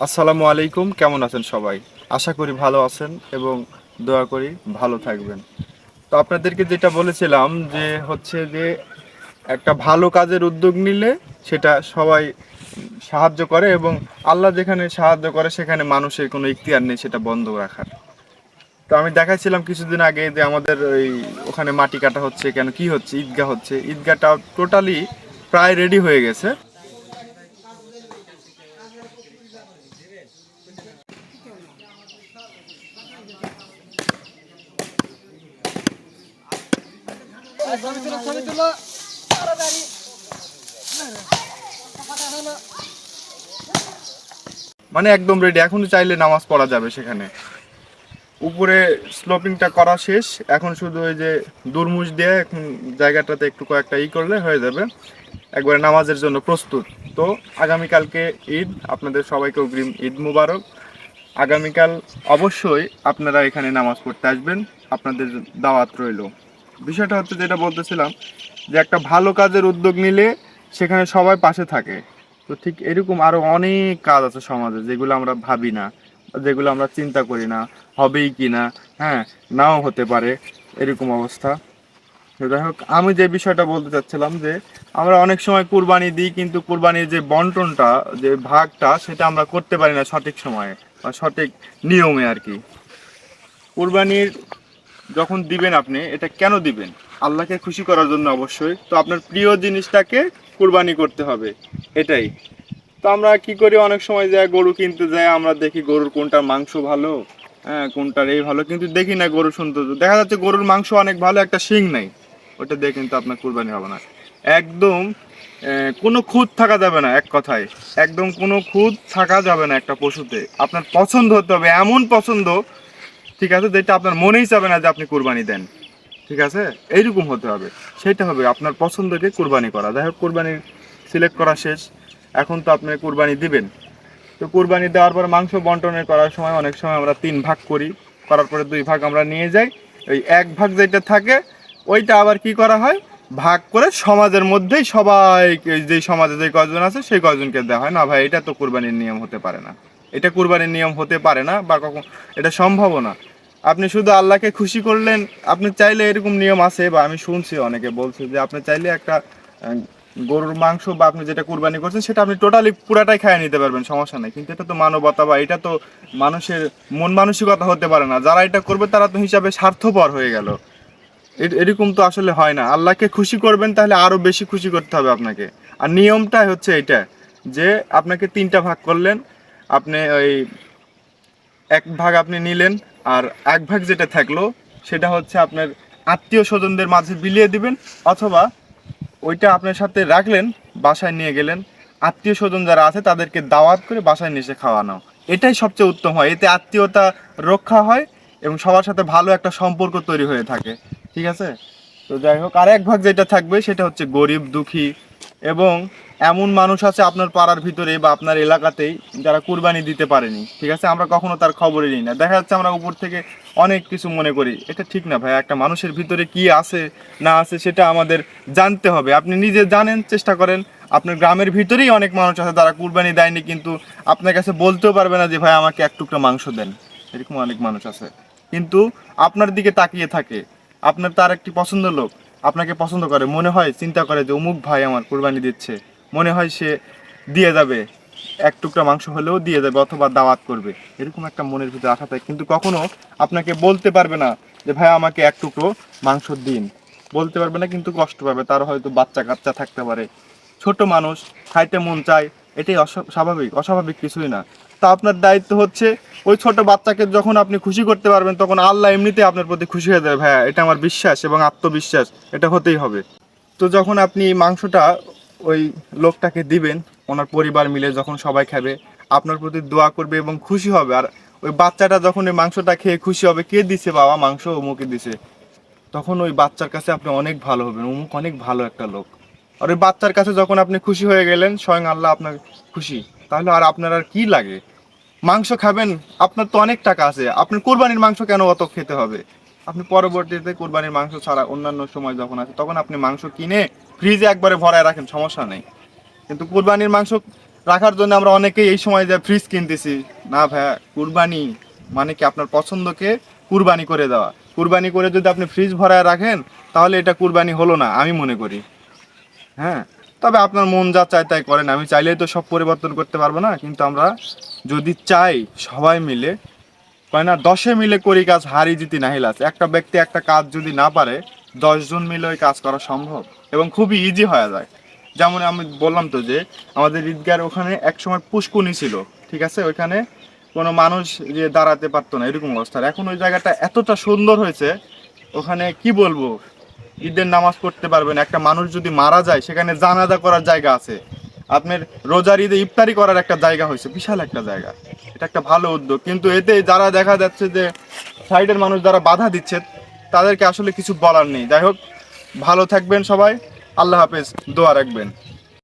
আসসালামু আলাইকুম, কেমন আছেন সবাই? আশা করি ভালো আছেন এবং দোয়া করি ভালো থাকবেন। তো আপনাদেরকে যেটা বলেছিলাম যে যে একটা ভালো কাজের উদ্যোগ নিলে সেটা সবাই সাহায্য করে, এবং আল্লাহ যেখানে সাহায্য করে সেখানে মানুষের কোনো ইখতিয়ার নেই সেটা বন্ধ রাখার। তো আমি দেখাইছিলাম কিছুদিন আগে যে আমাদের ওই ওখানে মাটি কাটা হচ্ছে, কেন কি হচ্ছে, ঈদগাহ হচ্ছে, ঈদগাহটা টোটালি প্রায় রেডি হয়ে গেছে। মানে একদম রেডি, এখন চাইলে নামাজ পড়া যাবে সেখানে। উপরে স্লোপিংটা করা শেষ, এখন শুধু ওই যে দুরমুশ দিয়ে এখন জায়গাটাতে একটু কয়েকটা করলে হয়ে যাবে, একবারে নামাজের জন্য প্রস্তুত। তো আগামীকালকে ঈদ, আপনাদের সবাইকে অগ্রিম ঈদ মুবারক। আগামীকাল অবশ্যই আপনারা এখানে নামাজ পড়তে আসবেন, আপনাদের দাওয়াত রইল। বিষয়টা হচ্ছে যেটা বলতেছিলাম, যে একটা ভালো কাজের উদ্যোগ নিলে সেখানে সবাই পাশে থাকে। তো ঠিক এরকম আরও অনেক কাজ আছে সমাজে যেগুলো আমরা ভাবি না, যেগুলো আমরা চিন্তা করি না হবেই কি না, হ্যাঁ, নাও হতে পারে, এরকম অবস্থা। তো যাই হোক, আমি যে বিষয়টা বলতে চাচ্ছিলাম যে আমরা অনেক সময় কুরবানি দিই, কিন্তু কুরবানির যে বন্টনটা, যে ভাগটা, সেটা আমরা করতে পারি না সঠিক সময়ে বা সঠিক নিয়মে আর কি। কুরবানির যখন দিবেন আপনি, এটা কেন দিবেন? আল্লাহকে খুশি করার জন্য অবশ্যই। তো আপনার প্রিয় জিনিসটাকে কুরবানি করতে হবে, এটাই। তো আমরা কি করি, অনেক সময় যাই গরু কিনতে যাই, আমরা দেখি গরুর কোনটার মাংস ভালো, হ্যাঁ, কোনটার এই ভালো, কিন্তু দেখি না গরুর সৌন্দর্য। দেখা যাচ্ছে গরুর মাংস অনেক ভালো, একটা শিং নাই, ওটা দিয়ে কিন্তু আপনার কুরবানি হবে না। একদম কোনো খুঁত থাকা যাবে না, এক কথায় একদম কোনো খুঁত থাকা যাবে না একটা পশুতে। আপনার পছন্দ হতে হবে, এমন পছন্দ, ঠিক আছে, যেটা আপনার মনেই চাবে না যে আপনি কুরবানি দেন, ঠিক আছে, এইরকম হতে হবে। সেটা হবে আপনার পছন্দকে কুরবানি করা। যাই হোক, কুরবানি সিলেক্ট করা শেষ, এখন তো আপনি কুরবানি দিবেন। তো কুরবানি দেওয়ার পর মাংস বন্টনের করার সময় অনেক সময় আমরা 3 ভাগ করি, করার পরে 2 ভাগ আমরা নিয়ে যাই। ওই 1 ভাগ যেটা থাকে ওইটা আবার কি করা হয়, ভাগ করে সমাজের মধ্যেই সবাইকে, যে সমাজে যে কয়জন আছে সেই কয়জনকে দেওয়া হয়। না ভাই, এটা তো কুরবানির নিয়ম হতে পারে না, এটা কুরবানির নিয়ম হতে পারে না, বা কখন এটা সম্ভব না। আপনি শুধু আল্লাহকে খুশি করলেন। আপনি চাইলে, এরকম নিয়ম আছে, বা আমি শুনছি অনেকে বলছে যে আপনি চাইলে একটা আহ, গরুর মাংস বা আপনি যেটা কুরবানি করছেন সেটা আপনি টোটালি পুরাটাই খাইয়ে নিতে পারবেন, সমস্যা নেই। কিন্তু এটা তো মানবতা, বা এটা তো মানুষের মন মানসিকতা হতে পারে না। যারা এটা করবে তারা তো হিসাবে স্বার্থপর হয়ে গেল। এরকম তো আসলে হয় না। আল্লাহকে খুশি করবেন তাহলে আরো বেশি খুশি করতে হবে আপনাকে। আর নিয়মটা হচ্ছে এটা, যে আপনাকে 3টা ভাগ করলেন, আপনি ওই 1 ভাগ আপনি নিলেন, আর 1 ভাগ যেটা থাকলো সেটা হচ্ছে আপনার আত্মীয় স্বজনদের মাঝে বিলিয়ে দিবেন, অথবা ওইটা আপনার সাথে রাখলেন, বাসায় নিয়ে গেলেন, আত্মীয় স্বজন যারা আছে তাদেরকে দাওয়াত করে বাসায় নিয়ে এসে খাওয়ানো। এটাই সবচেয়ে উত্তম হয়, এতে আত্মীয়তা রক্ষা হয় এবং সবার সাথে ভালো একটা সম্পর্ক তৈরি হয়ে থাকে, ঠিক আছে। তো যাই হোক, আর 1 ভাগ যেটা থাকবে সেটা হচ্ছে গরিব দুঃখী, এবং এমন মানুষ আছে আপনার পাড়ার ভিতরে বা আপনার এলাকাতেই যারা কুরবানি দিতে পারেনি, ঠিক আছে, আমরা কখনো তার খবরই নিই না। দেখা যাচ্ছে আমরা উপর থেকে অনেক কিছু মনে করি, এটা ঠিক না ভাই। একটা মানুষের ভিতরে কি আছে না আছে সেটা আমাদের জানতে হবে। আপনি নিজে জানেন, চেষ্টা করেন। আপনার গ্রামের ভিতরেই অনেক মানুষ আছে যারা কুরবানি দেয়নি, কিন্তু আপনার কাছে বলতেও পারবে না যে ভাই আমাকে 1 টুকরা মাংস দেন, এরকম অনেক মানুষ আছে। কিন্তু আপনার দিকে তাকিয়ে থাকে, আপনার তার একটি পছন্দের লোক আপনাকে পছন্দ করে, মনে হয় চিন্তা করে যে অমুক ভাই আমার কুরবানি দিচ্ছে, মনে হয় সে দিয়ে যাবে, 1 টুকরা মাংস হলেও দিয়ে যাবে, অথবা দাওয়াত করবে, এরকম একটা মনের ভিতরে আশা থাকে। কিন্তু কখনো আপনাকে বলতে পারবে না যে ভাই আমাকে 1 টুকরো মাংস দিন, বলতে পারবে না, কিন্তু কষ্ট পাবে। তার হয়তো বাচ্চা কাচ্চা থাকতে পারে, ছোট মানুষ, খাইতে মন চায়, এটাই স্বাভাবিক, অস্বাভাবিক কিছুই না। তা আপনার দায়িত্ব হচ্ছে ওই ছোট বাচ্চাকে যখন আপনি খুশি করতে পারবেন, তখন আল্লাহ এমনিতে আপনার প্রতি খুশি হয়ে যাবে। ভাইয়া, এটা আমার বিশ্বাস এবং আত্মবিশ্বাস, এটা হতেই হবে। তো যখন আপনি মাংসটা ওই লোকটাকে দিবেন, ওনার পরিবার মিলে যখন সবাই খাবে, আপনার প্রতি দোয়া করবে এবং খুশি হবে। আর ওই বাচ্চাটা যখন ওই মাংসটা খেয়ে খুশি হবে, কে দিছে বাবা মাংস, অমুকে দিছে, তখন ওই বাচ্চার কাছে আপনি অনেক ভালো হবেন, অমুক অনেক ভালো একটা লোক। আর ওই বাচ্চার কাছে যখন আপনি খুশি হয়ে গেলেন, স্বয়ং আল্লাহ আপনার খুশি, তাহলে আর আপনার আর কি লাগে? মাংস খাবেন, আপনার তো অনেক টাকা আছে, আপনার কোরবানির মাংস কেন অত খেতে হবে? আপনি পরবর্তীতে কোরবানির মাংস ছাড়া অন্যান্য সময় যখন আছে তখন আপনি মাংস কিনে ফ্রিজে একবারে ভরায় রাখেন, সমস্যা নেই। কিন্তু কোরবানির মাংস রাখার জন্য আমরা অনেকেই এই সময় যে ফ্রিজ কিনতেছি। না ভাইয়া, কুরবানি মানে কি আপনার পছন্দকে কুরবানি করে দেওয়া। কুরবানি করে যদি আপনি ফ্রিজ ভরায় রাখেন তাহলে এটা কুরবানি হলো না আমি মনে করি। হ্যাঁ, তবে আপনার মন যা চায় তাই করেন, আমি চাইলেই তো সব পরিবর্তন করতে পারবো না, কিন্তু আমরা যদি চাই সবাই মিলে, কয় না 10 মিলে করি কাজ হারি জিতি নাহিল আছে। একটা ব্যক্তি একটা কাজ যদি না পারে 10 জন মিলে ওই কাজ করা সম্ভব এবং খুবই ইজি হয়ে যায়। যেমন আমি বললাম তো যে আমাদের ঈদগার ওখানে এক সময় পুষ্কুনি ছিল, ঠিক আছে, ওইখানে কোনো মানুষ যে দাঁড়াতে পারতো না এরকম অবস্থা। এখন ওই জায়গাটা এতটা সুন্দর হয়েছে, ওখানে কি বলবো, ঈদের নামাজ পড়তে পারবেন। একটা মানুষ যদি মারা যায় সেখানে জানাজা করার জায়গা আছে। আপনার রোজার ঈদে ইফতারি করার একটা জায়গা হয়েছে, বিশাল একটা জায়গা। এটা একটা ভালো উদ্যোগ, কিন্তু এতে যারা দেখা যাচ্ছে যে সাইডের মানুষ যারা বাধা দিচ্ছে তাদেরকে আসলে কিছু বলার নেই। যাই হোক, ভালো থাকবেন সবাই, আল্লাহ হাফেজ, দোয়া রাখবেন।